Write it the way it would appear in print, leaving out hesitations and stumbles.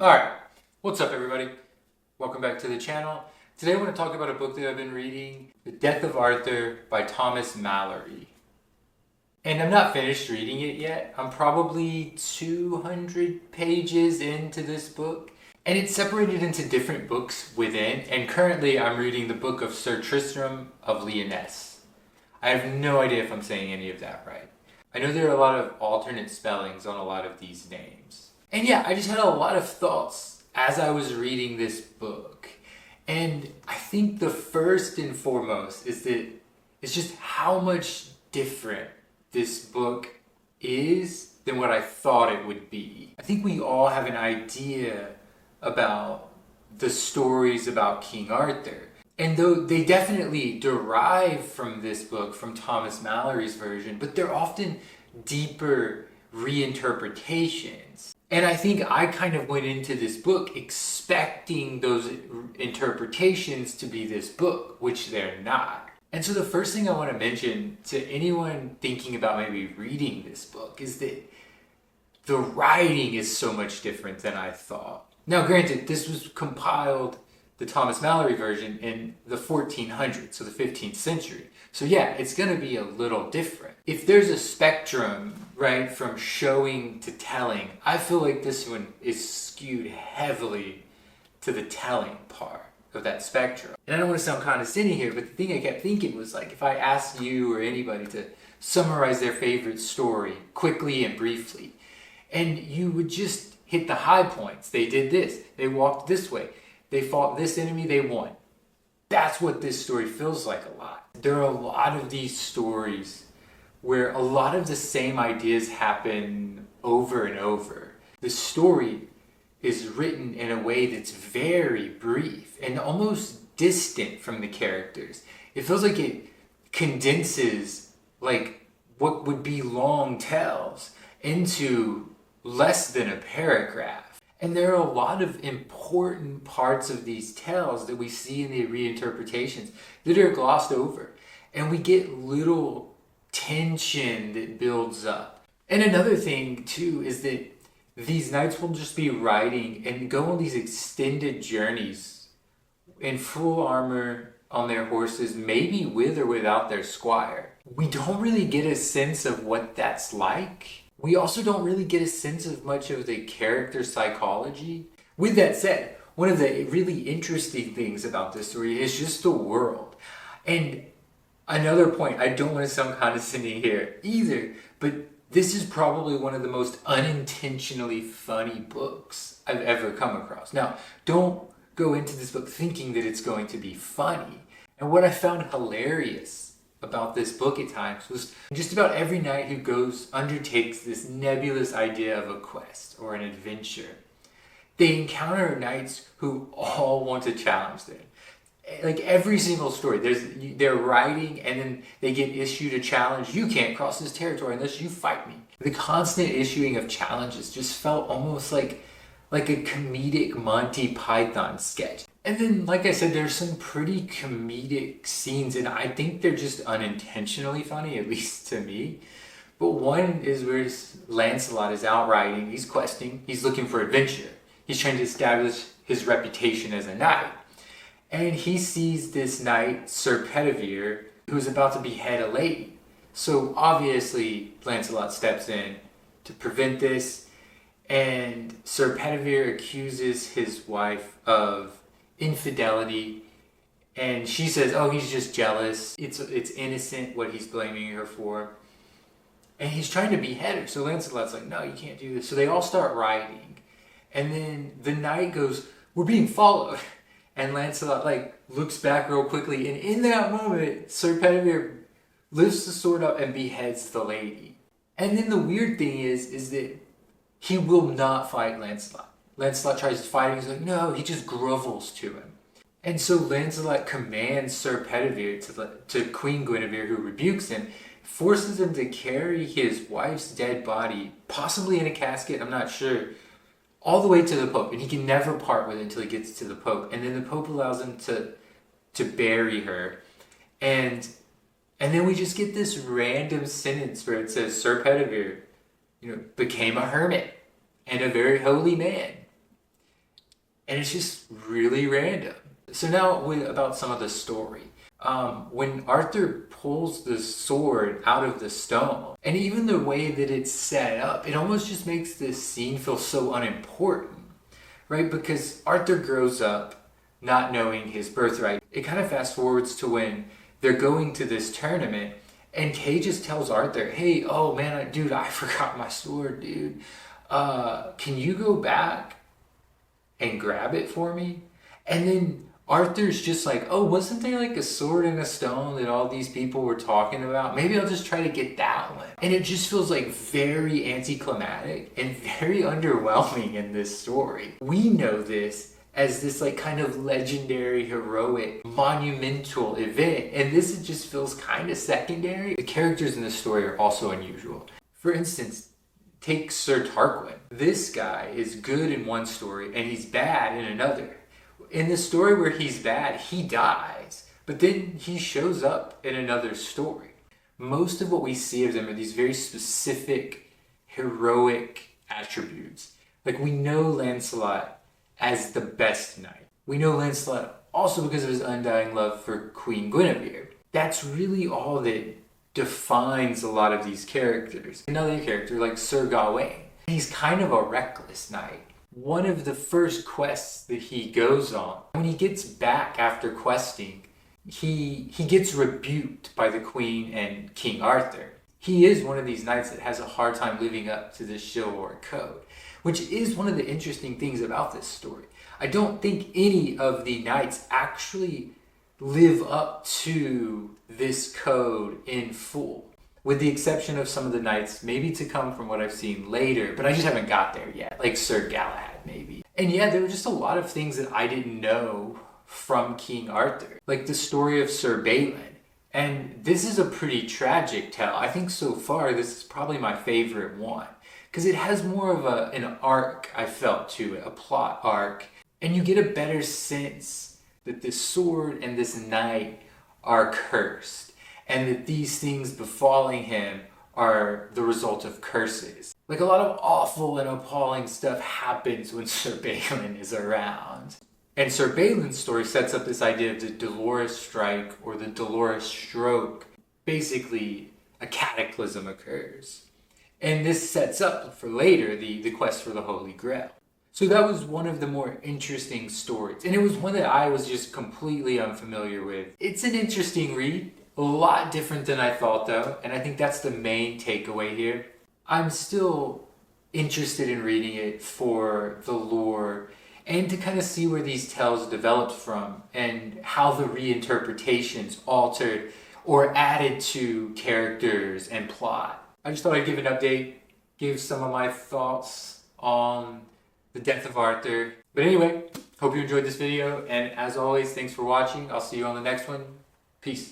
Alright, what's up everybody? Welcome back to the channel. Today I want to talk about a book that I've been reading, The Death of Arthur by Thomas Malory. And I'm not finished reading it yet. I'm probably 200 pages into this book. And it's separated into different books within, and currently I'm reading the book of Sir Tristram of Lyonesse. I have no idea if I'm saying any of that right. I know there are a lot of alternate spellings on a lot of these names. And yeah, I just had a lot of thoughts as I was reading this book. And I think the first and foremost is that it's just how much different this book is than what I thought it would be. I think we all have an idea about the stories about King Arthur. And though they definitely derive from this book, from Thomas Malory's version, but they're often deeper reinterpretations. And I think I kind of went into this book expecting those interpretations to be this book, which they're not. And so the first thing I want to mention to anyone thinking about maybe reading this book is that the writing is so much different than I thought. Now granted, this was compiled, the Thomas Malory version, in the 1400s, so the 15th century. So yeah, it's going to be a little different. If there's a spectrum, right, from showing to telling, I feel like this one is skewed heavily to the telling part of that spectrum. And I don't want to sound condescending here, but the thing I kept thinking was, like, if I asked you or anybody to summarize their favorite story quickly and briefly, and you would just hit the high points. They did this, they walked this way, they fought this enemy, they won. That's what this story feels like a lot. There are a lot of these stories where a lot of the same ideas happen over and over. The story is written in a way that's very brief and almost distant from the characters. It feels like it condenses like what would be long tales into less than a paragraph. And there are a lot of important parts of these tales that we see in the reinterpretations that are glossed over. And we get little tension that builds up. And another thing too is that these knights will just be riding and go on these extended journeys in full armor on their horses, maybe with or without their squire. We don't really get a sense of what that's like. We also don't really get a sense of much of the character psychology. With that said, one of the really interesting things about this story is just the world. And another point, I don't want to sound condescending here either, but this is probably one of the most unintentionally funny books I've ever come across. Now, don't go into this book thinking that it's going to be funny. And what I found hilarious about this book at times was just about every knight who undertakes this nebulous idea of a quest or an adventure, they encounter knights who all want to challenge them. Like every single story, they're riding and then they get issued a challenge. You can't cross this territory unless you fight me. The constant issuing of challenges just felt almost like a comedic Monty Python sketch. And then, like I said, there's some pretty comedic scenes, and I think they're just unintentionally funny, at least to me. But one is where Lancelot is out riding, he's questing, he's looking for adventure. He's trying to establish his reputation as a knight. And he sees this knight, Sir Bedivere, who's about to behead a lady. So obviously, Lancelot steps in to prevent this, and Sir Bedivere accuses his wife of infidelity, and she says, oh, he's just jealous. It's innocent what he's blaming her for. And he's trying to behead her. So Lancelot's like, no, you can't do this. So they all start riding. And then the knight goes, we're being followed. And Lancelot looks back real quickly, and in that moment, Sir Bedivere lifts the sword up and beheads the lady. And then the weird thing is that he will not fight Lancelot. Lancelot tries to fight him, he's like, no, he just grovels to him. And so Lancelot commands Sir Bedivere to Queen Guinevere, who rebukes him, forces him to carry his wife's dead body, possibly in a casket, I'm not sure, all the way to the Pope. And he can never part with it until he gets to the Pope. And then the Pope allows him to bury her. And then we just get this random sentence where it says, Sir Bedivere, became a hermit and a very holy man. And it's just really random. So now about some of the story. When Arthur pulls the sword out of the stone, and even the way that it's set up, it almost just makes this scene feel so unimportant, right? Because Arthur grows up not knowing his birthright. It kind of fast forwards to when they're going to this tournament, and Kay just tells Arthur, hey, oh man, dude, I forgot my sword, dude. Can you go back and grab it for me? And then Arthur's just like, oh, wasn't there like a sword and a stone that all these people were talking about? Maybe I'll just try to get that one. And it just feels like very anticlimactic and very underwhelming in this story. We know this as this like kind of legendary, heroic, monumental event, and this just feels kind of secondary. The characters in this story are also unusual. For instance, take Sir Tarquin. This guy is good in one story and he's bad in another. In the story where he's bad, he dies, but then he shows up in another story. Most of what we see of them are these very specific, heroic attributes. Like, we know Lancelot as the best knight. We know Lancelot also because of his undying love for Queen Guinevere. That's really all that defines a lot of these characters. Another character like Sir Gawain, he's kind of a reckless knight. One of the first quests that he goes on, when he gets back after questing, he gets rebuked by the Queen and King Arthur. He is one of these knights that has a hard time living up to the chivalry code, which is one of the interesting things about this story. I don't think any of the knights actually live up to this code in full, with the exception of some of the knights, maybe to come from what I've seen later, but I just haven't got there yet, like Sir Galahad maybe. And yeah, there were just a lot of things that I didn't know from King Arthur, like the story of Sir Balin. And this is a pretty tragic tale. I think so far this is probably my favorite one, because it has more of an arc, I felt, to it, a plot arc, and you get a better sense that this sword and this knight are cursed, and that these things befalling him are the result of curses. Like, a lot of awful and appalling stuff happens when Sir Balin is around. And Sir Balin's story sets up this idea of the Dolorous Strike or the Dolorous Stroke. Basically, a cataclysm occurs. And this sets up for later the quest for the Holy Grail. So that was one of the more interesting stories. And it was one that I was just completely unfamiliar with. It's an interesting read. A lot different than I thought, though, and I think that's the main takeaway here. I'm still interested in reading it for the lore and to kind of see where these tales developed from and how the reinterpretations altered or added to characters and plot. I just thought I'd give an update, give some of my thoughts on the death of Arthur. But anyway, hope you enjoyed this video, and as always, thanks for watching. I'll see you on the next one. Peace.